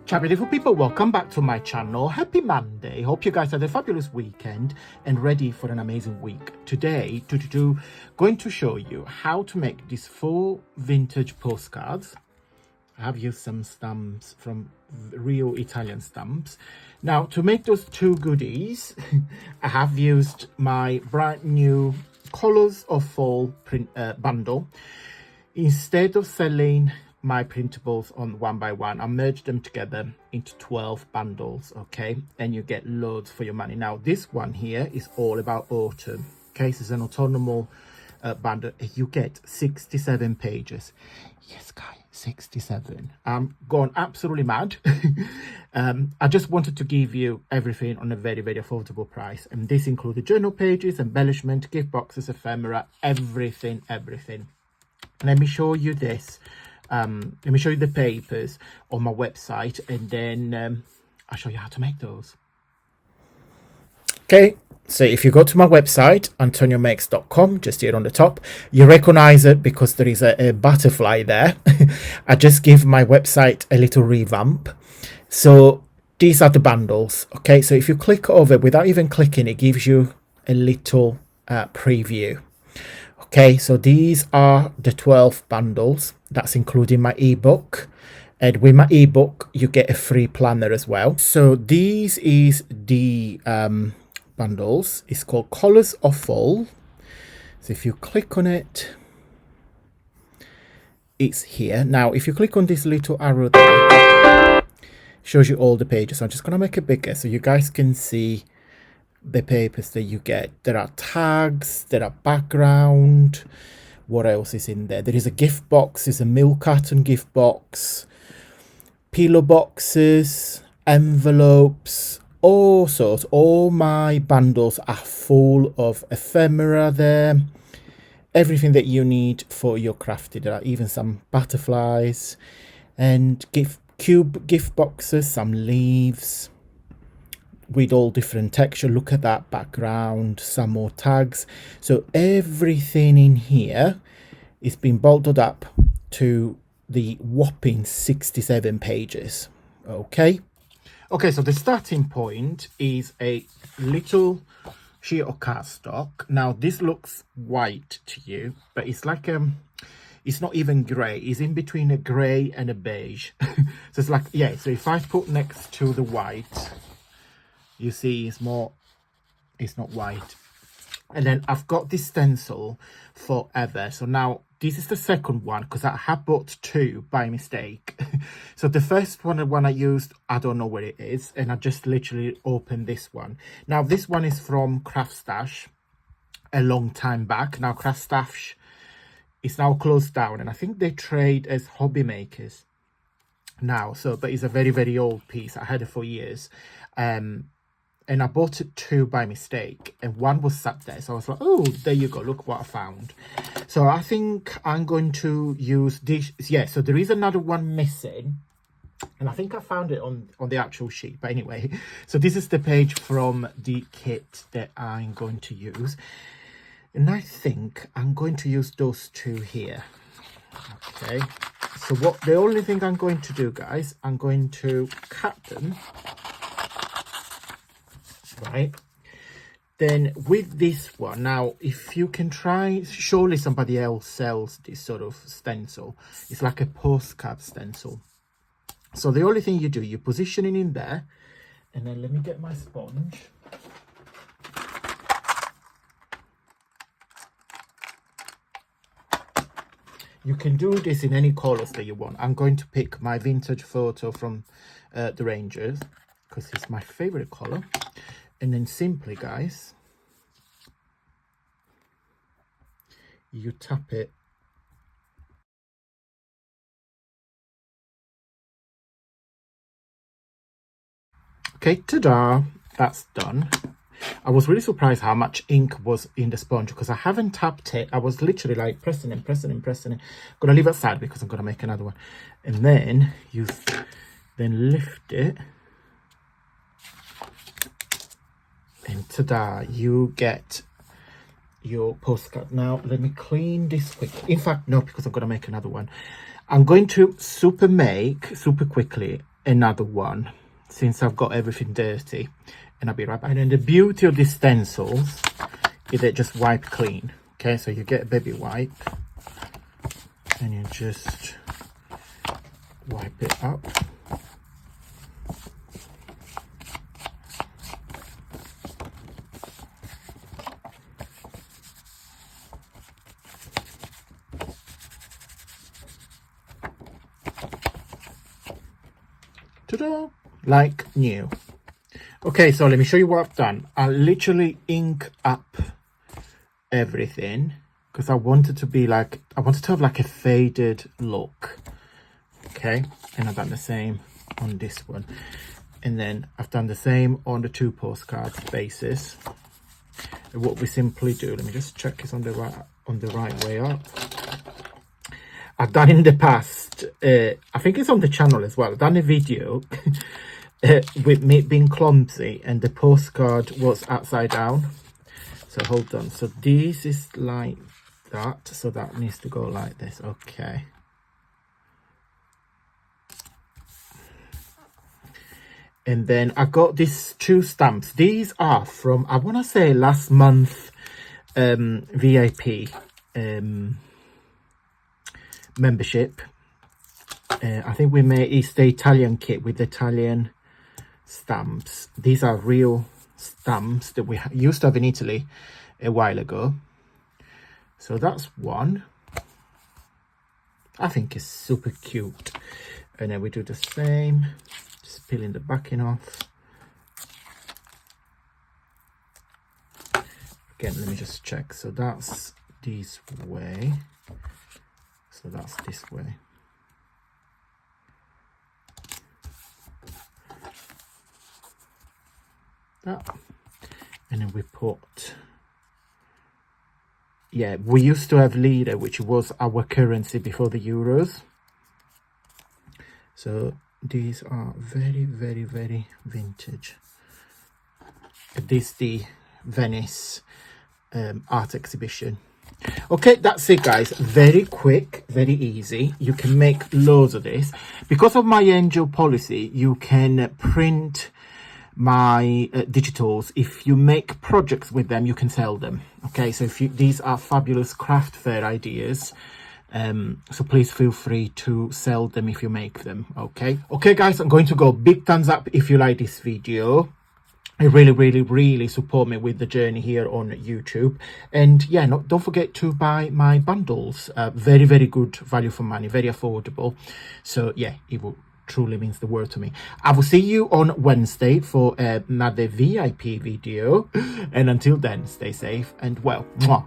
Ciao beautiful people, welcome back to my channel. Happy Monday. Hope you guys had a fabulous weekend and ready for an amazing week. Today, going to show you how to make these faux vintage postcards. I have used some stamps from real Italian stamps. Now, to make those two goodies, I have used my brand new Colors of Fall print bundle. Instead of selling my printables on one by one, I merged them together into 12 bundles, okay, and you get loads for your money. Now this one here is all about autumn, okay, so it's an autumnal bundle. You get 67 pages. Yes guys, 67. I'm going absolutely mad. I just wanted to give you everything on a very affordable price, and this included journal pages, embellishment, gift boxes, ephemera, everything. Let me show you this. Let me show you the papers on my website, and then I'll show you how to make those. Okay, so if you go to my website, antoniomakes.com, just here on the top, you recognize it because there is a butterfly there. I just give my website a little revamp. So these are the bundles. Okay, so if you click over without even clicking, it gives you a little preview. Okay, so these are the 12 bundles. That's including my ebook, and with my ebook you get a free planner as well. So this is the bundles. It's called Colors of Fall. So if you click on it, it's here. Now if you click on this little arrow there, it shows you all the pages. I'm just going to make it bigger so you guys can see the papers that you get. There are tags, there are background. What else is in there? There is a gift box, there's a milk carton gift box, pillow boxes, envelopes, all sorts. All my bundles are full of ephemera there. Everything that you need for your crafting. There are even some butterflies and gift boxes, some leaves with all different texture. Look at that background, some more tags. So everything in here is being bolted up to the whopping 67 pages. Okay, so the starting point is a little sheet of cardstock. Now this looks white to you, but it's like it's not even gray. It's in between a gray and a beige. So it's like, yeah, so if I put next to the white, you see it's not white. And then I've got this stencil forever. So now this is the second one because I have bought two by mistake. So the first one, the one I used, I don't know where it is, and I just literally opened this one. Now this one is from Craft Stash a long time back. Now Craft Stash is now closed down, and I think they trade as hobby makers now. So but it's a very old piece. I had it for years. And I bought it two by mistake, and one was sat there. So I was like, oh, there you go. Look what I found. So I think I'm going to use this. Yeah, so there is another one missing, and I think I found it on the actual sheet. But anyway, so this is the page from the kit that I'm going to use. And I think I'm going to use those two here. Okay, so the only thing I'm going to do, guys, I'm going to cut them. Right, then with this one, now if you can try, surely somebody else sells this sort of stencil. It's like a postcard stencil. So the only thing you do, you position it in there, and then let me get my sponge. You can do this in any colors that you want. I'm going to pick my vintage photo from the Rangers because it's my favorite color. And then simply, guys, you tap it. Okay, ta-da, that's done. I was really surprised how much ink was in the sponge because I haven't tapped it. I was literally like pressing and pressing. I'm gonna leave it aside because I'm gonna make another one. And then you then lift it. And ta-da, you get your postcard. Now let me clean this quickly. In fact, no, because I'm going to make another one. I'm going to super quickly another one since I've got everything dirty, and I'll be right back. And then the beauty of these stencils is they just wipe clean. Okay, so you get a baby wipe and you just wipe it up. Ta-da! Like new. Okay, so let me show you what I've done. I literally ink up everything because I wanted to be like, I wanted to have like a faded look. Okay, and I've done the same on this one, and then I've done the same on the 2 postcards basis. And what we simply do, let me just check it's on the right way up. I've done in the past, I think it's on the channel as well, I've done a video with me being clumsy and the postcard was upside down. So hold on, so this is like that, so that needs to go like this. Okay, and then I got these 2 stamps. These are from, I want to say last month VIP membership. I think we made, it's the Italian kit with the Italian stamps. These are real stamps that we used to have in Italy a while ago. So that's one. I think it's super cute. And then we do the same, just peeling the backing off. Again, let me just check. So that's this way. So that's this way. That. And then we put, yeah, we used to have lira, which was our currency before the euros. So these are very, very, very vintage. This is the Venice art exhibition. Okay, that's it guys. Very quick, very easy. You can make loads of this. Because of my angel policy, you can print my digitals. If you make projects with them, you can sell them. Okay, so if you, these are fabulous craft fair ideas, so please feel free to sell them if you make them. Okay guys, I'm going to go big thumbs up if you like this video. It really support me with the journey here on YouTube. And yeah, don't forget to buy my bundles. Very good value for money, very affordable. So yeah, it will truly means the world to me. I will see you on Wednesday for another VIP video, and until then, stay safe and well. Mwah.